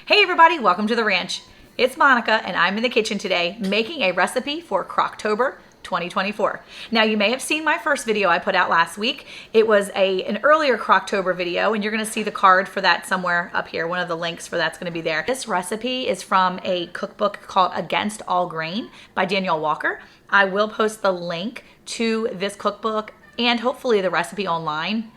Hey everybody, welcome to the ranch. It's Monica and I'm in the kitchen today making a recipe for Crocktober 2024. Now you may have seen my first video I put out last week. It was an earlier Crocktober video and you're gonna see the card for that somewhere up here. One of the links for that's gonna be there. This recipe is from a cookbook called Against All Grain by Danielle Walker. I will post the link to this cookbook and hopefully the recipe online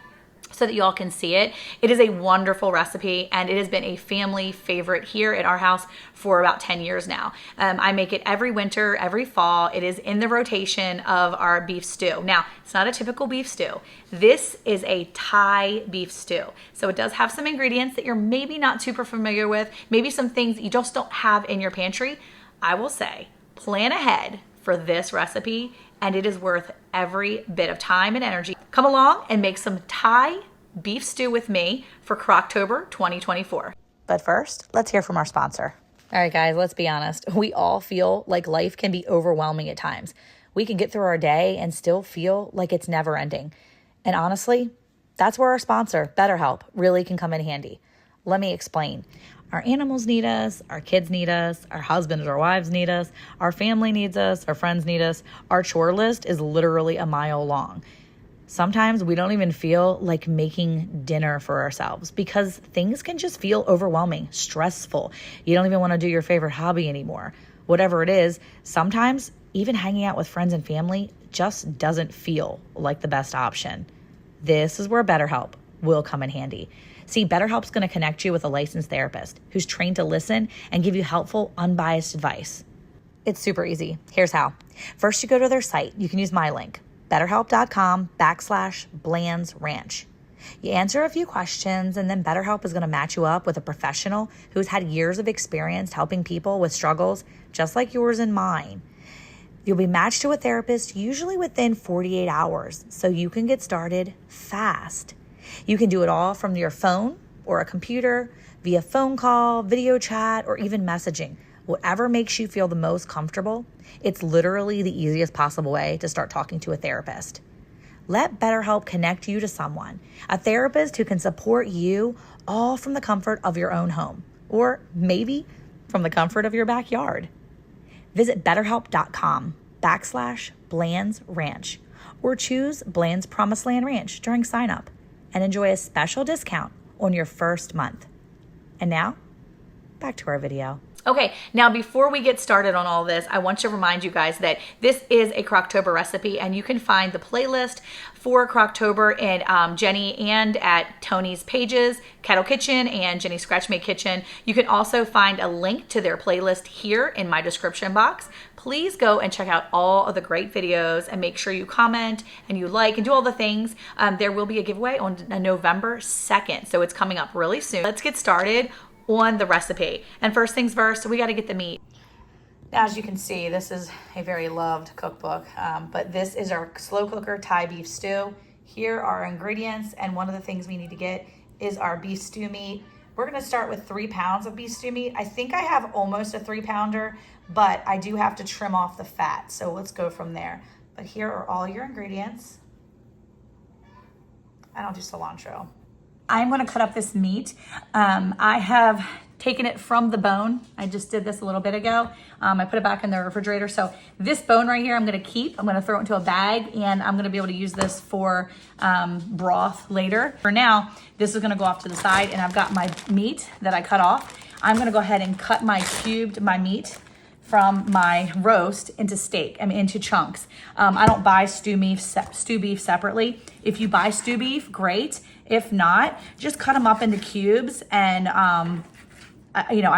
so that y'all can see it. It is a wonderful recipe and it has been a family favorite here at our house for about 10 years now. I make it every winter, every fall. It is in the rotation of our beef stew. Now, it's not a typical beef stew. This is a Thai beef stew. So it does have some ingredients that you're maybe not super familiar with, maybe some things that you just don't have in your pantry. I will say, plan ahead for this recipe and it is worth every bit of time and energy. Come along and make some Thai beef stew with me for Crocktober 2024. But first, let's hear from our sponsor. All right, guys, let's be honest. We all feel like life can be overwhelming at times. We can get through our day and still feel like it's never ending. And honestly, that's where our sponsor, BetterHelp, really can come in handy. Let me explain. Our animals need us, our kids need us, our husbands or wives need us, our family needs us, our friends need us. Our chore list is literally a mile long. Sometimes we don't even feel like making dinner for ourselves because things can just feel overwhelming, stressful. You don't even want to do your favorite hobby anymore. Whatever it is, sometimes even hanging out with friends and family just doesn't feel like the best option. This is where BetterHelp will come in handy. See, BetterHelp's going to connect you with a licensed therapist who's trained to listen and give you helpful, unbiased advice. It's super easy. Here's how. First, you go to their site. You can use my link, betterhelp.com/BlandsRanch. You answer a few questions, and then BetterHelp is going to match you up with a professional who's had years of experience helping people with struggles just like yours and mine. You'll be matched to a therapist usually within 48 hours, so you can get started fast. You can do it all from your phone or a computer, via phone call, video chat, or even messaging. Whatever makes you feel the most comfortable, it's literally the easiest possible way to start talking to a therapist. Let BetterHelp connect you to someone, a therapist who can support you all from the comfort of your own home, or maybe from the comfort of your backyard. Visit betterhelp.com/BlandsRanch or choose Bland's Promised Land Ranch during sign up and enjoy a special discount on your first month. And now, back to our video. Okay, now before we get started on all this, I want to remind you guys that this is a Crocktober recipe and you can find the playlist for Crocktober in Jeni and at Tony's pages, Kettle Kitchen and Jeni Scratchmade Kitchen. You can also find a link to their playlist here in my description box. Please go and check out all of the great videos and make sure you comment and you like and do all the things. There will be a giveaway on November 2nd, so it's coming up really soon. Let's get started on the recipe. And first things first, we got to get the meat. Now, as you can see, this is a very loved cookbook, but this is our slow cooker Thai beef stew. Here are our ingredients, and one of the things we need to get is our beef stew meat. We're gonna start with 3 pounds of beef stew meat. I think I have almost a 3-pounder, but I do have to trim off the fat, so let's go from there. But here are all your ingredients. And I'll do cilantro. I'm gonna cut up this meat. I have taken it from the bone. I just did this a little bit ago. I put it back in the refrigerator. So this bone right here, I'm gonna keep. I'm gonna throw it into a bag and I'm gonna be able to use this for broth later. For now, this is gonna go off to the side and I've got my meat that I cut off. I'm gonna go ahead and cut my meat from my roast into into chunks. I don't buy stew beef separately. If you buy stew beef, great. If not, just cut them up into cubes and I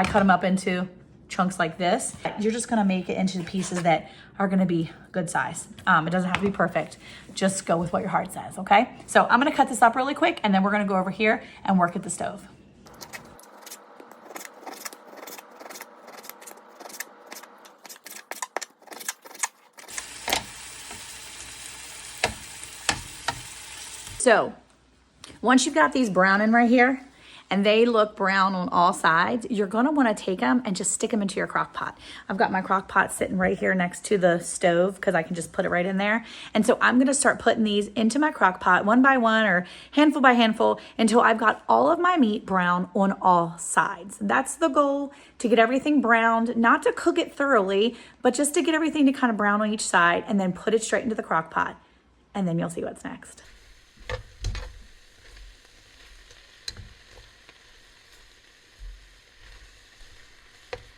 cut them up into chunks like this. You're just gonna make it into pieces that are gonna be good size. It doesn't have to be perfect. Just go with what your heart says, okay? So I'm gonna cut this up really quick and then we're gonna go over here and work at the stove. So once you've got these browning right here, and they look brown on all sides, you're gonna wanna take them and just stick them into your crock pot. I've got my crock pot sitting right here next to the stove because I can just put it right in there. And so I'm gonna start putting these into my crock pot one by one or handful by handful until I've got all of my meat brown on all sides. That's the goal, to get everything browned, not to cook it thoroughly, but just to get everything to kind of brown on each side, and then put it straight into the crock pot. And then you'll see what's next.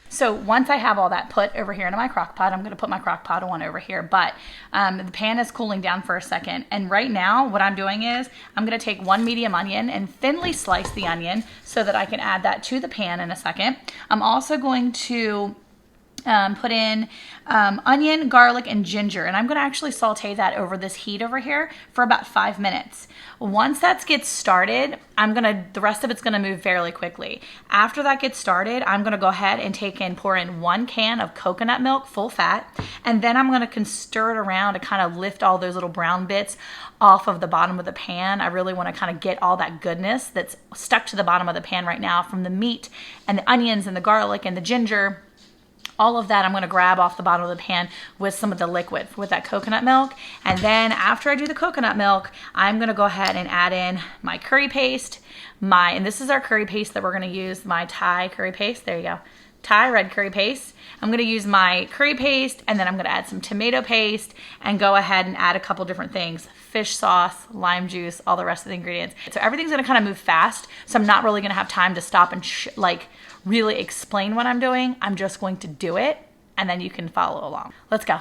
So once I have all that put over here into my crock pot, I'm going to put my crock pot on over here, but the pan is cooling down for a second. And right now what I'm doing is I'm going to take one medium onion and thinly slice the onion so that I can add that to the pan in a second. I'm also going to put in onion, garlic, and ginger, and I'm going to actually saute that over this heat over here for about 5 minutes. Once that gets started, the rest of it's going to move fairly quickly. After that gets started, I'm going to go ahead and pour in 1 can of coconut milk, full fat, and then I'm going to stir it around to kind of lift all those little brown bits off of the bottom of the pan. I really want to kind of get all that goodness that's stuck to the bottom of the pan right now from the meat and the onions and the garlic and the ginger. All of that I'm going to grab off the bottom of the pan with some of the liquid, with that coconut milk. And then after I do the coconut milk, I'm going to go ahead and add in my curry paste, and this is our curry paste that we're going to use, my Thai curry paste. There you go. Thai red curry paste. I'm going to use my curry paste, and then I'm going to add some tomato paste and go ahead and add a couple different things. Fish sauce, lime juice, all the rest of the ingredients. So everything's going to kind of move fast, so I'm not really going to have time to stop and really explain what I'm doing. I'm just going to do it, and then you can follow along. Let's go.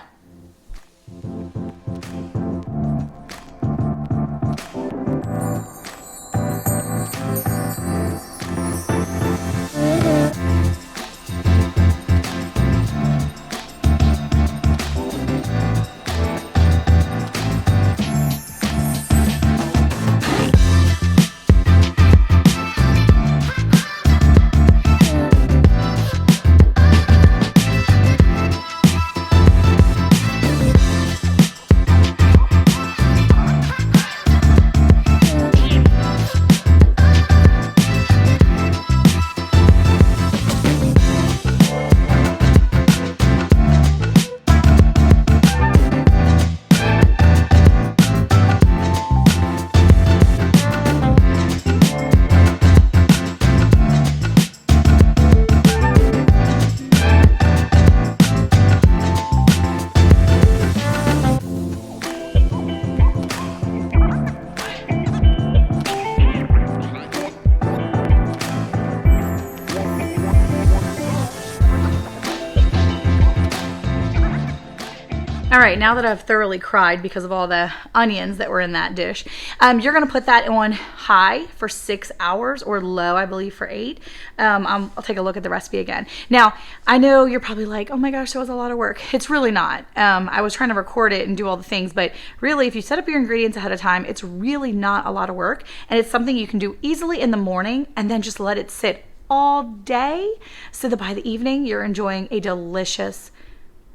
All right, now that I've thoroughly cried because of all the onions that were in that dish, you're gonna put that on high for 6 hours, or low, I believe, for 8. I'll take a look at the recipe again. Now, I know you're probably like, oh my gosh, that was a lot of work. It's really not. I was trying to record it and do all the things, but really, if you set up your ingredients ahead of time, it's really not a lot of work, and it's something you can do easily in the morning and then just let it sit all day so that by the evening, you're enjoying a delicious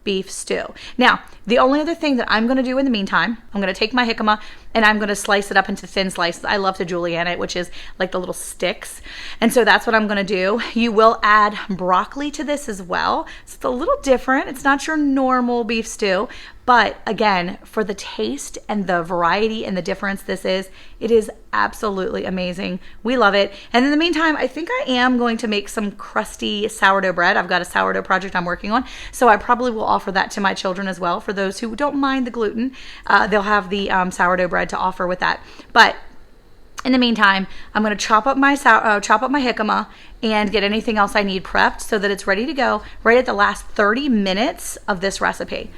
beef stew. Now, the only other thing that I'm going to do in the meantime, I'm going to take my jicama and I'm going to slice it up into thin slices. I love to julienne it, which is like the little sticks. And so that's what I'm going to do. You will add broccoli to this as well. So it's a little different. It's not your normal beef stew, but again, for the taste and the variety and the difference it is absolutely amazing. We love it. And in the meantime, I think I am going to make some crusty sourdough bread. I've got a sourdough project I'm working on, so I probably will offer that to my children as well. For those who don't mind the gluten, they'll have the sourdough bread to offer with that. But in the meantime, I'm going to chop up my jicama and get anything else I need prepped so that it's ready to go right at the last 30 minutes of this recipe.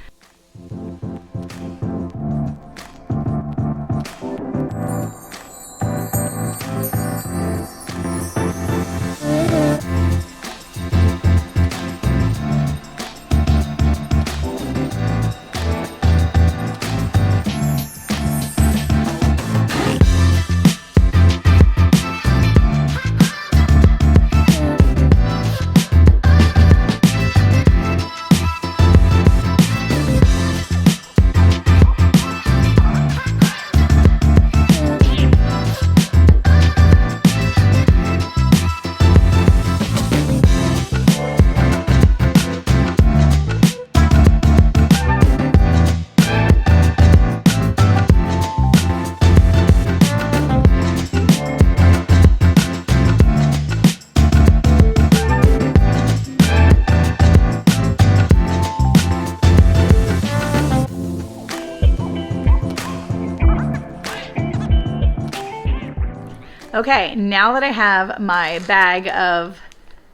Okay, now that I have my bag of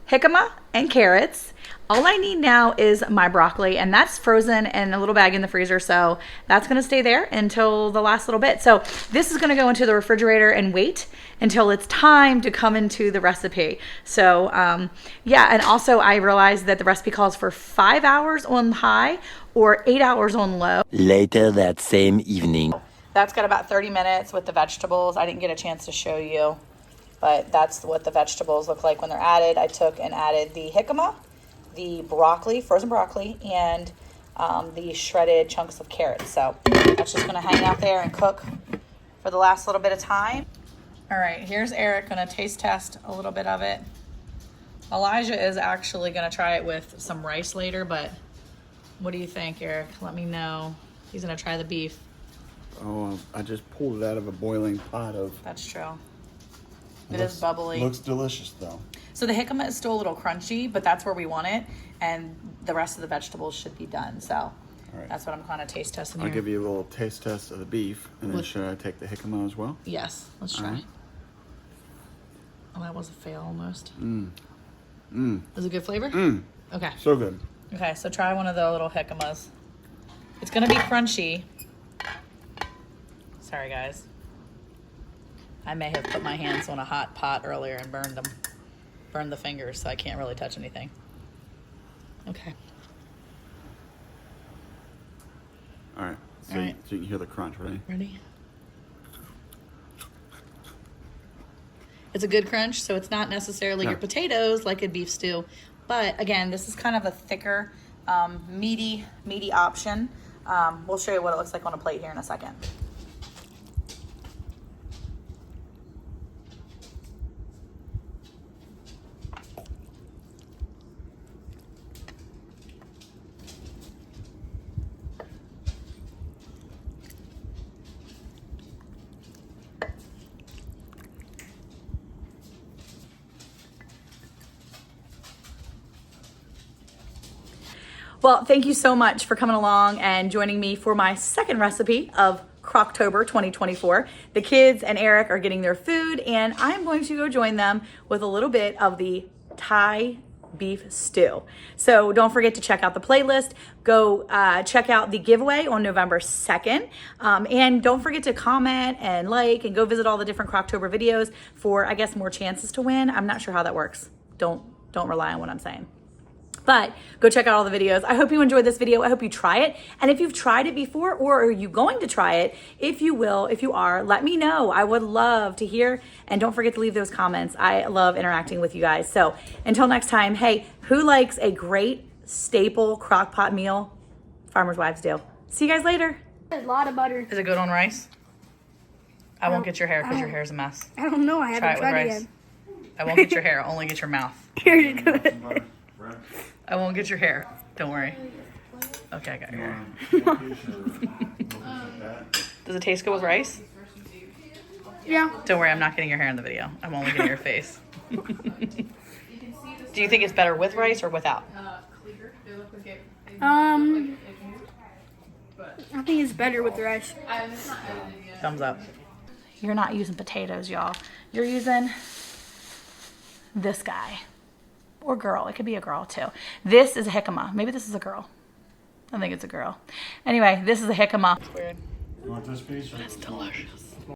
jicama and carrots, all I need now is my broccoli, and that's frozen in a little bag in the freezer, so that's gonna stay there until the last little bit. So this is gonna go into the refrigerator and wait until it's time to come into the recipe. So yeah, and also I realized that the recipe calls for 5 hours on high or 8 hours on low. Later that same evening. That's got about 30 minutes with the vegetables. I didn't get a chance to show you, but that's what the vegetables look like when they're added. I took and added the jicama, the broccoli, frozen broccoli, and the shredded chunks of carrots. So that's just gonna hang out there and cook for the last little bit of time. All right, here's Eric gonna taste test a little bit of it. Elijah is actually gonna try it with some rice later, but what do you think, Eric? Let me know. He's gonna try the beef. Oh, I just pulled it out of a boiling pot of... That's true. It is bubbly. Looks delicious, though. So the jicama is still a little crunchy, but that's where we want it, and the rest of the vegetables should be done. So that's what I'm kind of taste testing here. I'll give you a little taste test of the beef, and then should I take the jicama as well? Yes, let's try. Right. Oh, that was a fail almost. Is it good flavor? Okay. So good. Okay, so try one of the little jicamas. It's gonna be crunchy. Sorry, guys. I may have put my hands on a hot pot earlier and burned the fingers, so I can't really touch anything. Okay. All right. So, All right. so you can hear the crunch, right? Ready? It's a good crunch, so it's not necessarily your potatoes like a beef stew. But again, this is kind of a thicker, meaty option. We'll show you what it looks like on a plate here in a second. Well, thank you so much for coming along and joining me for my second recipe of Crocktober 2024. The kids and Eric are getting their food, and I'm going to go join them with a little bit of the Thai beef stew. So don't forget to check out the playlist. Go check out the giveaway on November 2nd. And don't forget to comment and like and go visit all the different Crocktober videos for, I guess, more chances to win. I'm not sure how that works. Don't rely on what I'm saying. But go check out all the videos. I hope you enjoyed this video. I hope you try it. And if you've tried it before, or are you going to try it, if you are, let me know. I would love to hear. And don't forget to leave those comments. I love interacting with you guys. So until next time, hey, who likes a great staple crock pot meal? Farmers' wives do. See you guys later. A lot of butter. Is it good on rice? I won't get your hair because your hair's a mess. I don't know. I haven't tried it yet. I won't get your hair. I'll only get your mouth. Here's good. I won't get your hair. Don't worry. Okay, I got your hair. Does it taste good with rice? Yeah. Don't worry, I'm not getting your hair in the video. I'm only getting your face. Do you think it's better with rice or without? I think it's better with the rice. Thumbs up. You're not using potatoes, y'all. You're using this guy. Or girl. It could be a girl too. This is a jicama. Maybe this is a girl. I think it's a girl. Anyway, this is a jicama. Weird. You want this piece? That's delicious.